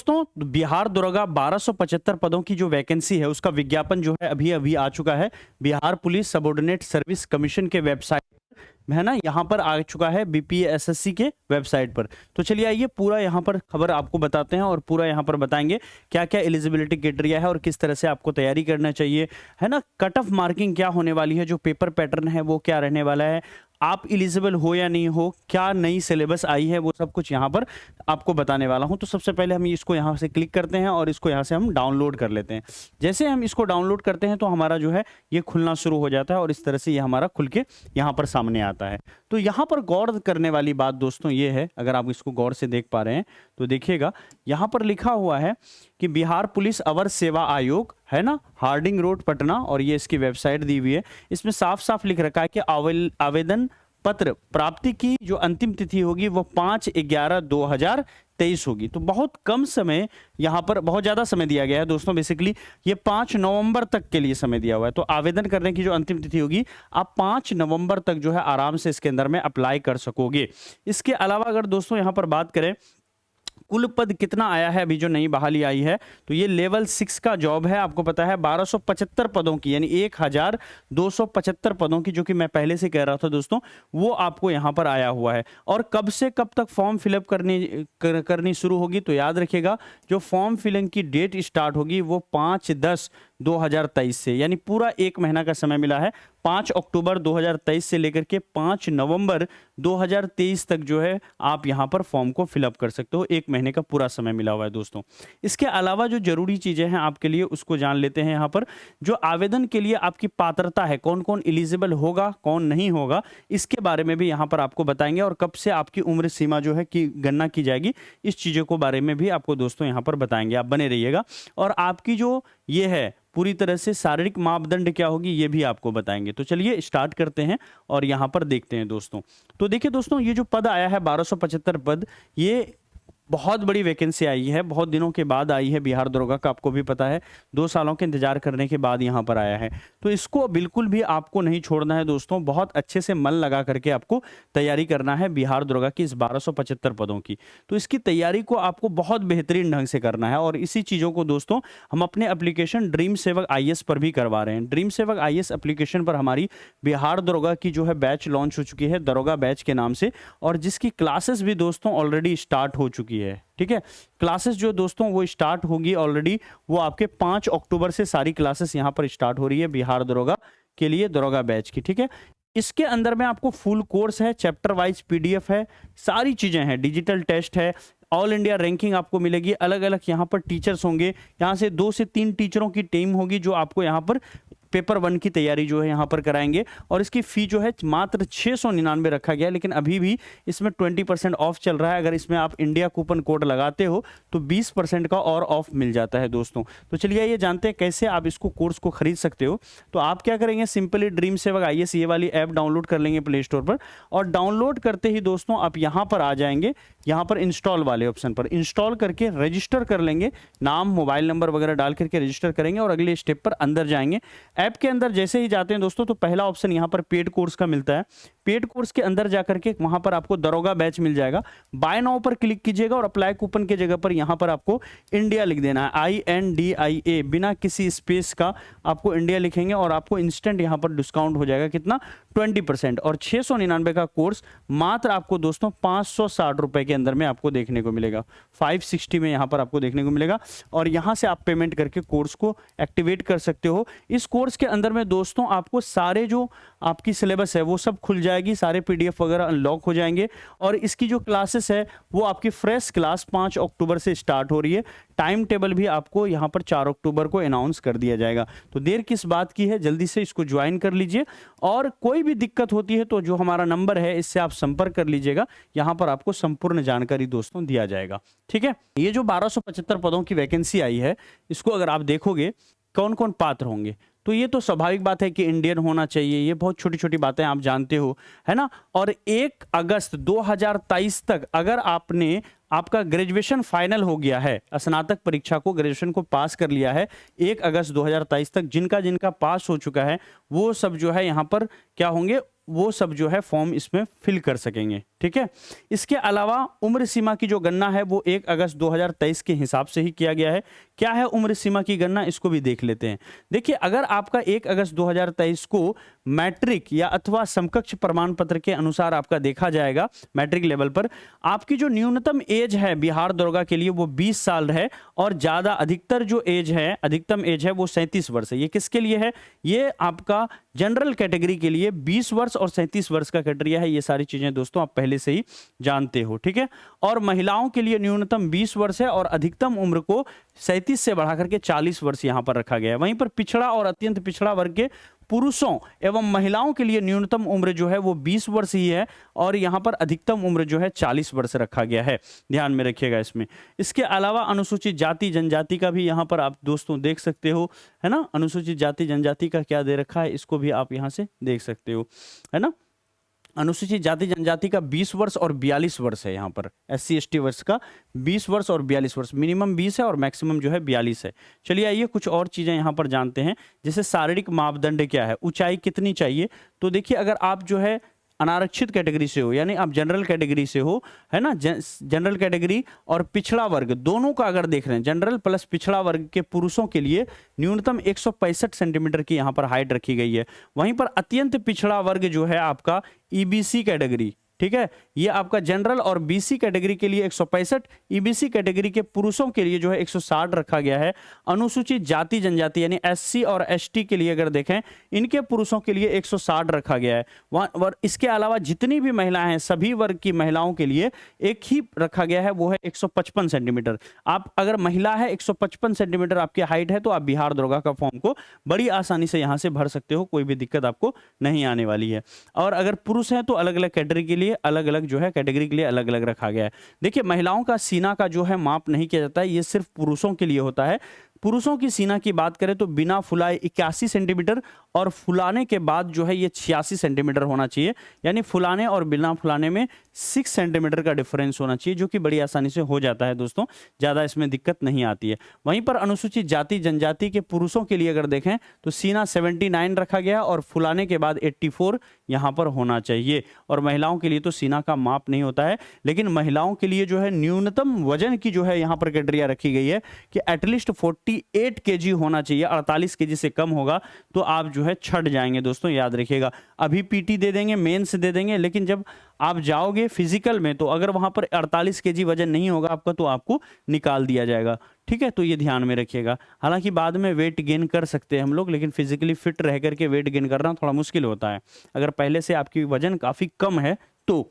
दोस्तों बिहार दरोगा 1275 पदों की जो वैकेंसी है उसका विज्ञापन जो है अभी अभी आ चुका है Bihar police subordinate service commission के वेबसाइट है ना, यहाँ पर आ चुका है बीपीएसएससी के वेबसाइट पर। तो चलिए आइए पूरा यहाँ पर खबर आपको बताते हैं और पूरा यहाँ पर बताएंगे क्या क्या एलिजिबिलिटी क्राइटेरिया है और किस तरह से आपको तैयारी करना चाहिए, है ना। कट ऑफ मार्किंग क्या होने वाली है, जो पेपर पैटर्न है वो क्या रहने वाला है, आप एलिजिबल हो या नहीं हो, क्या नई सिलेबस आई है, वो सब कुछ यहाँ पर आपको बताने वाला हूँ। तो सबसे पहले हम इसको यहाँ से क्लिक करते हैं और इसको यहाँ से हम डाउनलोड कर लेते हैं। जैसे हम इसको डाउनलोड करते हैं तो हमारा जो है ये खुलना शुरू हो जाता है और इस तरह से ये हमारा खुल के यहाँ पर सामने आता है। तो यहाँ पर गौर करने वाली बात दोस्तों ये है, अगर आप इसको गौर से देख पा रहे हैं तो देखिएगा यहाँ पर लिखा हुआ है कि बिहार पुलिस अवर सेवा आयोग, है ना, हार्डिंग रोड पटना, और ये इसकी वेबसाइट दी हुई है। इसमें साफ साफ लिख रखा है कि आवेदन पत्र प्राप्ति की जो अंतिम तिथि होगी वो 5/11/2023 होगी। तो बहुत कम समय, यहाँ पर बहुत ज़्यादा समय दिया गया है दोस्तों। बेसिकली ये 5 नवंबर तक के लिए समय दिया हुआ है। तो आवेदन करने की जो अंतिम तिथि होगी आप 5 नवंबर तक जो है आराम से इसके अंदर में अप्लाई कर सकोगे। इसके अलावा अगर दोस्तों यहाँ पर बात करें कुल पद कितना आया है, अभी जो नई बहाली आई है तो ये लेवल 6 का जॉब है। आपको पता है 1275 पदों की, यानी 1275 पदों की, जो कि मैं पहले से कह रहा था दोस्तों, वो आपको यहाँ पर आया हुआ है। और कब से कब तक फॉर्म फिलअप करनी शुरू होगी, तो याद रखिएगा जो फॉर्म फिलिंग की डेट स्टार्ट होगी वो 5/10/2023 से, यानी पूरा एक महीना का समय मिला है। 5 अक्टूबर 2023 से लेकर के 5 नवंबर 2023 तक जो है आप यहां पर फॉर्म को फिलअप कर सकते हो। एक महीने का पूरा समय मिला हुआ है दोस्तों। इसके अलावा जो जरूरी चीजें हैं आपके लिए उसको जान लेते हैं। यहां पर जो आवेदन के लिए आपकी पात्रता है, कौन कौन एलिजिबल होगा कौन नहीं होगा, इसके बारे में भी यहां पर आपको बताएंगे। और कब से आपकी उम्र सीमा जो है कि गणना की जाएगी, इस चीजों को बारे में भी आपको दोस्तों यहां पर बताएंगे। आप बने रहिएगा। और आपकी जो ये है पूरी तरह से शारीरिक मापदंड क्या होगी ये भी आपको बताएंगे। तो चलिए स्टार्ट करते हैं और यहां पर देखते हैं दोस्तों। तो देखिए दोस्तों, ये जो पद आया है 1275 पद, ये बहुत बड़ी वैकेंसी आई है, बहुत दिनों के बाद आई है बिहार दरोगा का। आपको भी पता है 2 सालों के इंतजार करने के बाद यहाँ पर आया है। तो इसको बिल्कुल भी आपको नहीं छोड़ना है दोस्तों, बहुत अच्छे से मन लगा करके आपको तैयारी करना है बिहार दरोगा की इस 1275 पदों की। तो इसकी तैयारी को आपको बहुत बेहतरीन ढंग से करना है और इसी चीज़ों को दोस्तों हम अपने एप्लीकेशन ड्रीम सेवक IAS पर भी करवा रहे हैं। ड्रीम सेवक IAS एप्लीकेशन पर हमारी बिहार दरोगा की जो है बैच लॉन्च हो चुकी है, दरोगा बैच के नाम से, और जिसकी क्लासेस भी दोस्तों ऑलरेडी स्टार्ट हो चुकी है। ठीक है, क्लासेस जो दोस्तों वो स्टार्ट होगी ऑलरेडी, वो आपके 5 अक्टूबर से सारी क्लासेस यहां पर स्टार्ट हो रही है बिहार दरोगा के लिए, दरोगा बैच की। ठीक है, इसके अंदर में आपको फुल कोर्स है, चैप्टर वाइज PDF है, सारी चीजें हैं, डिजिटल टेस्ट है, ऑल इंडिया रैंकिंग आपको मिलेगी, अलग अलग यहाँ पर टीचर्स होंगे, यहाँ से 2 से 3 टीचरों की टीम होगी जो आपको यहाँ पर पेपर 1 की तैयारी जो है यहाँ पर कराएंगे। और इसकी फ़ी जो है मात्र 699 रखा गया है, लेकिन अभी भी इसमें 20% ऑफ चल रहा है। अगर इसमें आप इंडिया कूपन कोड लगाते हो तो 20% का और ऑफ मिल जाता है दोस्तों। तो चलिए ये जानते हैं कैसे आप इसको कोर्स को खरीद सकते हो। तो आप क्या करेंगे, सिंपली ड्रीम सेवक IAS ये वाली ऐप डाउनलोड कर लेंगे प्ले स्टोर पर, और डाउनलोड करते ही दोस्तों आप यहाँ पर आ जाएंगे, यहाँ पर इंस्टॉल वाले ऑप्शन पर इंस्टॉल करके रजिस्टर कर लेंगे, नाम मोबाइल नंबर वगैरह डाल करके रजिस्टर करेंगे और अगले स्टेप पर अंदर जाएंगे। ऐप के अंदर जैसे ही जाते हैं दोस्तों तो पहला ऑप्शन यहाँ पर पेड कोर्स का मिलता है। पेड कोर्स के अंदर जाकर के वहां पर आपको दरोगा बैच मिल जाएगा। बाय नाउ पर क्लिक कीजिएगा और अप्लाई कूपन की जगह पर यहाँ पर आपको इंडिया लिख देना है, INDIA, बिना किसी स्पेस का आपको इंडिया लिखेंगे और आपको इंस्टेंट यहाँ पर डिस्काउंट हो जाएगा, कितना, 20%। और 699 का कोर्स मात्र आपको दोस्तों 560 रुपए के अंदर में आपको देखने को मिलेगा, 560 में यहाँ पर आपको देखने को मिलेगा। और यहाँ से आप पेमेंट करके कोर्स को एक्टिवेट कर सकते हो। इस कोर्स के अंदर में दोस्तों आपको सारे जो आपकी सिलेबस है वो सब खुल जाएगी, सारे PDF वगैरह अनलॉक हो जाएंगे। और इसकी जो क्लासेस है वो आपकी फ्रेश क्लास 5 अक्टूबर से स्टार्ट हो रही है। टाइम टेबल भी आपको यहाँ पर 4 अक्टूबर को अनाउंस कर दिया जाएगा। तो देर किस बात की है, जल्दी से इसको ज्वाइन कर लीजिए। और कोई भी दिक्कत होती है तो जो हमारा नंबर है इससे आप संपर्क कर लीजिएगा, यहाँ पर आपको संपूर्ण जानकारी दोस्तों दिया जाएगा। ठीक है, ये जो 1275 पदों की वैकेंसी आई है, इसको अगर आप देखोगे कौन कौन पात्र होंगे, तो ये तो स्वाभाविक बात है कि इंडियन होना चाहिए, ये बहुत छोटी छोटी बातें आप जानते हो, है ना। और 1 अगस्त 2023 तक अगर आपका ग्रेजुएशन फाइनल हो गया है, स्नातक परीक्षा को, ग्रेजुएशन को पास कर लिया है 1 अगस्त 2023 तक, जिनका जिनका पास हो चुका है वो सब जो है यहाँ पर क्या होंगे, वो सब जो है फॉर्म इसमें फिल कर सकेंगे। ठीक है, इसके अलावा उम्र सीमा की जो गणना है वो 1 अगस्त 2023 के हिसाब से ही किया गया है। क्या है उम्र सीमा की गणना, इसको भी देख लेते हैं। देखिए, अगर आपका 1 अगस्त 2023 को मैट्रिक या अथवा समकक्ष प्रमाण पत्र के अनुसार आपका देखा जाएगा, मैट्रिक लेवल पर आपकी जो न्यूनतम एज है बिहार दरोगा के लिए वो 20 साल है, और ज्यादा अधिकतर जो एज है, अधिकतम एज है वो 37 वर्ष है। ये किसके लिए है? ये आपका जनरल कैटेगरी के लिए 20 वर्ष और 37 वर्ष का क्राइटेरिया है। ये सारी चीजें दोस्तों आप पहले से ही जानते हो। ठीक है, और महिलाओं के लिए न्यूनतम 20 वर्ष है और अधिकतम उम्र को 37 से बढ़ाकर के 40 वर्ष यहां पर रखा गया है। वहीं पर पिछड़ा और अत्यंत पिछड़ा वर्ग के पुरुषों एवं महिलाओं के लिए न्यूनतम उम्र जो है वो 20 वर्ष ही है, और यहां पर अधिकतम उम्र जो है 40 वर्ष रखा गया है। ध्यान में रखिएगा इसमें। इसके अलावा अनुसूचित जाति जनजाति का भी यहां पर आप दोस्तों देख सकते हो, है ना। अनुसूचित जाति जनजाति का क्या दे रखा है, इसको भी आप यहां से देख सकते हो, है ना। अनुसूचित जाति जनजाति का 20 वर्ष और 42 वर्ष है। यहाँ पर SC ST वर्ष का 20 वर्ष और 42 वर्ष, मिनिमम 20 है और मैक्सिमम जो है 42 है। चलिए आइए कुछ और चीजें यहाँ पर जानते हैं। जैसे शारीरिक मापदंड क्या है, ऊंचाई कितनी चाहिए। तो देखिए, अगर आप जो है अनारक्षित कैटेगरी से हो, यानी आप जनरल कैटेगरी से हो, है ना, जनरल कैटेगरी और पिछड़ा वर्ग दोनों का अगर देख रहे हैं, जनरल प्लस पिछड़ा वर्ग के पुरुषों के लिए न्यूनतम 165 सेंटीमीटर की यहाँ पर हाइट रखी गई है। वहीं पर अत्यंत पिछड़ा वर्ग जो है आपका EBC कैटेगरी, ठीक है, ये आपका जनरल और BC कैटेगरी के लिए 165, EBC कैटेगरी के पुरुषों के लिए जो है 160 रखा गया है। अनुसूचित जाति जनजाति यानी SC और ST के लिए अगर देखें, इनके पुरुषों के लिए 160 रखा गया है। और इसके अलावा जितनी भी महिलाएं हैं, सभी वर्ग की महिलाओं के लिए एक ही रखा गया है, वो है 155 सेंटीमीटर। आप अगर महिला है 155 सेंटीमीटर आपकी हाइट है, तो आप बिहार दरोगा का फॉर्म को बड़ी आसानी से यहाँ से भर सकते हो, कोई भी दिक्कत आपको नहीं आने वाली है। और अगर पुरुष हैं तो अलग अलग कैटेगरी के लिए अलग अलग जो है कैटेगरी के लिए अलग अलग रखा गया है। देखिए, महिलाओं का सीना का जो है माप नहीं किया जाता है, ये सिर्फ पुरुषों के लिए होता है। पुरुषों की सीना की बात करें तो बिना फुलाए 81 सेंटीमीटर और फुलाने के बाद जो है ये 86 सेंटीमीटर होना चाहिए। यानी फुलाने और बिना फुलाने में 6 सेंटीमीटर का डिफरेंस होना चाहिए, जो कि बड़ी आसानी से हो जाता है दोस्तों, ज़्यादा इसमें दिक्कत नहीं आती है। वहीं पर अनुसूचित जाति जनजाति के पुरुषों के लिए अगर देखें तो सीना 79 रखा गया और फुलाने के बाद 84 यहाँ पर होना चाहिए। और महिलाओं के लिए तो सीना का माप नहीं होता है, लेकिन महिलाओं के लिए जो है न्यूनतम वजन की जो है यहाँ पर क्राइटेरिया रखी गई है कि एटलीस्ट 48 kg होना चाहिए। 48 kg से कम होगा तो आप जो है छट जाएंगे दोस्तों, याद रखिएगा। अभी PT दे देंगे, मेंस दे देंगे, लेकिन जब आप जाओगे फिजिकल में तो अगर वहां पर 48 kg वजन नहीं होगा आपका तो आपको निकाल दिया जाएगा। ठीक है, तो ये ध्यान में रखिएगा। हालांकि बाद में वेट गेन कर सकते हैं हम लोग, लेकिन फिजिकली फिट रह करके वेट गेन करना थोड़ा मुश्किल होता है अगर पहले से आपकी वजन काफी कम है तो।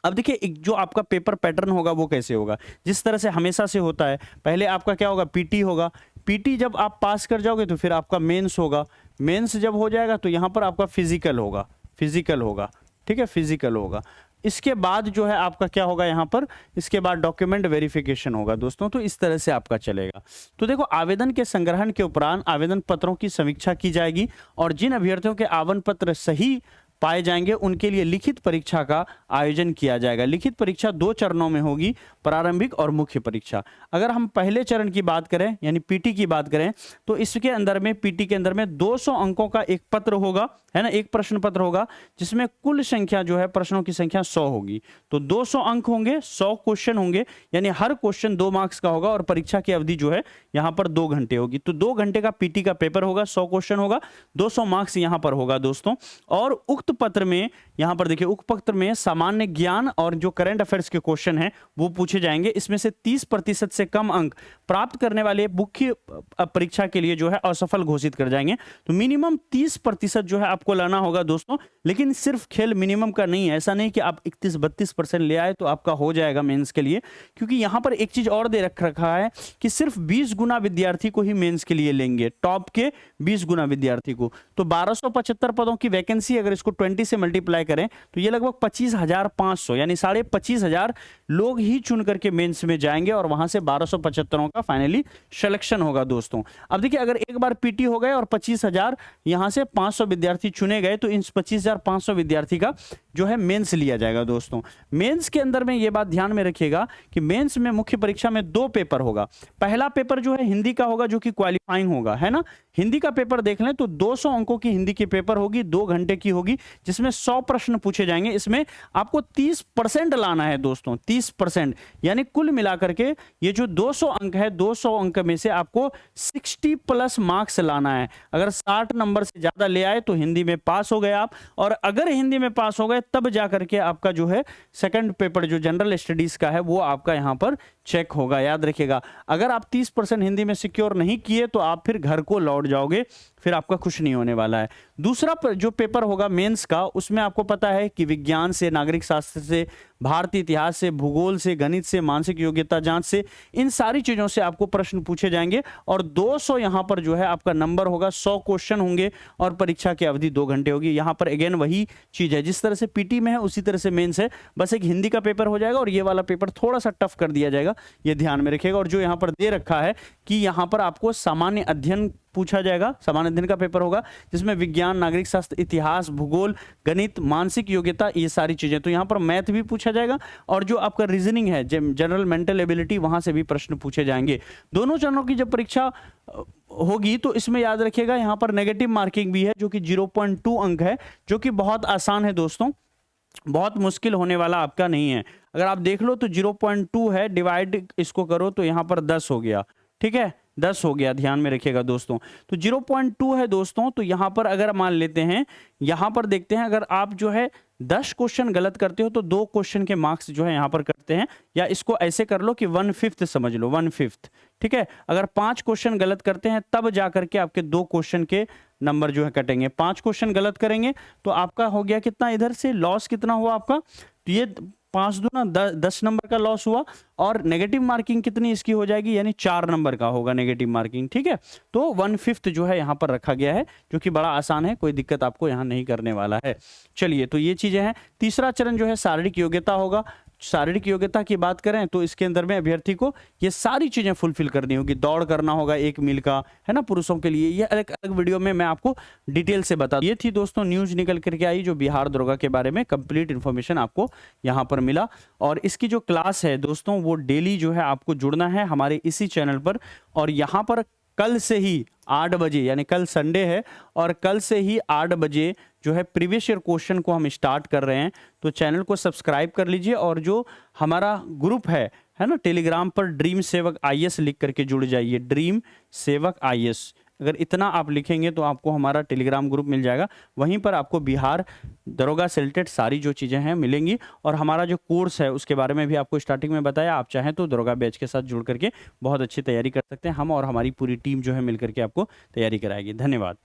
अब देखिए, जो आपका पेपर पैटर्न होगा वो कैसे होगा, जिस तरह से हमेशा से होता है। पहले आपका क्या होगा, PT होगा। PT जब आप पास कर जाओगे तो फिर आपका मेंस होगा। मेंस जब हो जाएगा तो यहाँ पर आपका फिजिकल होगा, ठीक है, फिजिकल होगा। इसके बाद जो है आपका क्या होगा यहाँ पर, इसके बाद डॉक्यूमेंट वेरिफिकेशन होगा दोस्तों। तो इस तरह से आपका चलेगा। तो देखो, आवेदन के संग्रहण के उपरांत आवेदन पत्रों की समीक्षा की जाएगी और जिन अभ्यर्थियों के आवेदन पत्र सही पाए जाएंगे उनके लिए लिखित परीक्षा का आयोजन किया जाएगा। लिखित परीक्षा 2 चरणों में होगी, प्रारंभिक और मुख्य परीक्षा। अगर हम पहले चरण की बात करें यानी PT की बात करें तो इसके अंदर में PT के अंदर में 200 अंकों का एक पत्र होगा, है ना, एक प्रश्न पत्र होगा, जिसमें कुल संख्या जो है प्रश्नों की संख्या 100 होगी। तो 200 अंक होंगे, 100 क्वेश्चन होंगे, यानी हर क्वेश्चन 2 मार्क्स का होगा और परीक्षा की अवधि जो है यहाँ पर 2 घंटे होगी। तो 2 घंटे का PT का पेपर होगा, 100 क्वेश्चन होगा, 200 मार्क्स यहाँ पर होगा दोस्तों। और उक्त पत्र में यहां पर देखिए, उक्त पत्र में सामान्य ज्ञान और जो करंट अफेयर्स के क्वेश्चन हैं वो पूछे जाएंगे। इसमें से 30% से कम अंक प्राप्त करने वाले मुख्य परीक्षा के लिए जो है असफल घोषित कर जाएंगे। तो मिनिमम 30% जो है आपको लाना होगा दोस्तों। लेकिन सिर्फ खेल मिनिमम का नहीं है, ऐसा नहीं कि आप 31-32% ले आए तो आपका हो जाएगा मेंस के लिए, क्योंकि यहां पर एक चीज और दे रखा है कि सिर्फ 20 गुना विद्यार्थी को ही मेंस के लिए लेंगे, टॉप के 20 गुना विद्यार्थी को। तो 1275 पदों की वैकेंसी अगर इसको 20 से मल्टीप्लाई करें तो ये लगभग 25,500 यानी 25,500 लोग ही चुन करके मेंस में जाएंगे और वहां से 1275 का फाइनली सिलेक्शन होगा दोस्तों। अब देखिए, अगर एक बार PT हो गए और 25,000 यहां से 500 विद्यार्थी चुने गए तो इन 25,500 विद्यार्थी का जो है मेंस लिया जाएगा दोस्तों। मेंस के अंदर में ये बात ध्यान में रखिएगा कि मेंस में मुख्य परीक्षा में 2 पेपर होगा। पहला पेपर जो है हिंदी का होगा, जो कि क्वालिफाइंग होगा, है ना। हिंदी का पेपर देख लें तो 200 अंकों की हिंदी की पेपर होगी, 2 घंटे की होगी, जिसमें 100 प्रश्न पूछे जाएंगे। इसमें आपको 30% लाना है दोस्तों, 30%, यानी कुल मिलाकर के ये जो 200 अंक है, 200 अंक में से आपको 60 प्लस मार्क्स लाना है। अगर 60 नंबर से ज्यादा ले आए तो हिंदी में पास हो गए आप, और अगर हिंदी में पास हो गए तब जाकर के आपका जो है सेकंड पेपर जो जनरल स्टडीज का है वो आपका यहां पर चेक होगा। याद रखिएगा, अगर आप 30% हिंदी में सिक्योर नहीं किए तो आप फिर घर को लौट जाओगे, फिर आपका कुछ नहीं होने वाला है। दूसरा जो पेपर होगा मेंस का, उसमें आपको पता है कि विज्ञान से, नागरिक शास्त्र से, भारतीय इतिहास से, भूगोल से, गणित से, मानसिक योग्यता जांच से, इन सारी चीजों से आपको प्रश्न पूछे जाएंगे। और 200 यहां पर जो है आपका नंबर होगा, 100 क्वेश्चन होंगे और परीक्षा की अवधि 2 घंटे होगी। यहां पर अगेन वही चीज है, जिस तरह से पीटी में है उसी तरह से मेंस है, बस एक हिंदी का पेपर हो जाएगा और ये वाला पेपर थोड़ा सा टफ कर दिया जाएगा, ये ध्यान में रखिएगा। और जो यहां पर दे रखा है कि यहां पर आपको सामान्य अध्ययन पूछा जाएगा, सामान्य अध्ययन का पेपर होगा जिसमें विज्ञान, नागरिक शास्त्र, इतिहास, भूगोल, गणित, मानसिक योग्यता, ये सारी चीजें। तो यहां पर मैथ भी पूछा जाएगा और जो आपका रीजनिंग है, जनरल मेंटल एबिलिटी, वहां से भी प्रश्न पूछे जाएंगे। दोनों चरणों की जब परीक्षा होगी तो इसमें याद रखिएगा यहां पर नेगेटिव मार्किंग भी है, जो कि 0.2 अंक है, जो कि बहुत आसान है दोस्तों, बहुत मुश्किल होने वाला आपका नहीं है। अगर आप देख लो तो 0.2 है, डिवाइड इसको करो तो यहां पर 10 हो गया, ठीक है, 10 हो गया, ध्यान में रखिएगा दोस्तों। तो 0.2 है दोस्तों। तो यहां पर अगर मान लेते हैं, यहां पर देखते हैं, अगर आप जो है 10 क्वेश्चन गलत करते हो तो 2 क्वेश्चन के मार्क्स जो है यहां पर करते हैं, या इसको ऐसे कर लो कि 1/5 समझ लो, 1/5, ठीक है। अगर 5 क्वेश्चन गलत करते हैं तब जाकर के आपके 2 क्वेश्चन के नंबर जो है कटेंगे। 5 क्वेश्चन गलत करेंगे तो आपका हो गया कितना, इधर से लॉस कितना हुआ आपका, तो ये 5 दूना 10 नंबर का लॉस हुआ, और नेगेटिव मार्किंग कितनी इसकी हो जाएगी, यानी 4 नंबर का होगा नेगेटिव मार्किंग, ठीक है। तो 1/5 जो है यहां पर रखा गया है, जो कि बड़ा आसान है, कोई दिक्कत आपको यहां नहीं करने वाला है। चलिए, तो ये चीजें हैं। तीसरा चरण जो है शारीरिक योग्यता होगा। शारीरिक योग्यता की बात करें तो इसके अंदर में अभ्यर्थी को ये सारी चीजें फुलफिल करनी होगी। दौड़ करना होगा 1 मील का, है ना, पुरुषों के लिए। ये अलग अलग वीडियो में मैं आपको डिटेल से बता दूं। ये थी दोस्तों न्यूज निकल करके आई जो बिहार दरोगा के बारे में कंप्लीट इन्फॉर्मेशन आपको यहाँ पर मिला। और इसकी जो क्लास है दोस्तों वो डेली जो है आपको जुड़ना है हमारे इसी चैनल पर, और यहाँ पर कल से ही 8 बजे, यानी कल संडे है और कल से ही 8 बजे जो है प्रीवियस ईयर क्वेश्चन को हम स्टार्ट कर रहे हैं। तो चैनल को सब्सक्राइब कर लीजिए, और जो हमारा ग्रुप है ना टेलीग्राम पर, ड्रीम सेवक IAS लिख करके जुड़ जाइए, ड्रीम सेवक IAS। अगर इतना आप लिखेंगे तो आपको हमारा टेलीग्राम ग्रुप मिल जाएगा, वहीं पर आपको बिहार दरोगा से रिलेटेड सारी जो चीज़ें हैं मिलेंगी। और हमारा जो कोर्स है उसके बारे में भी आपको स्टार्टिंग में बताया, आप चाहें तो दरोगा बैच के साथ जुड़ करके बहुत अच्छी तैयारी कर सकते हैं। हम और हमारी पूरी टीम जो है मिल करके आपको तैयारी कराएगी। धन्यवाद।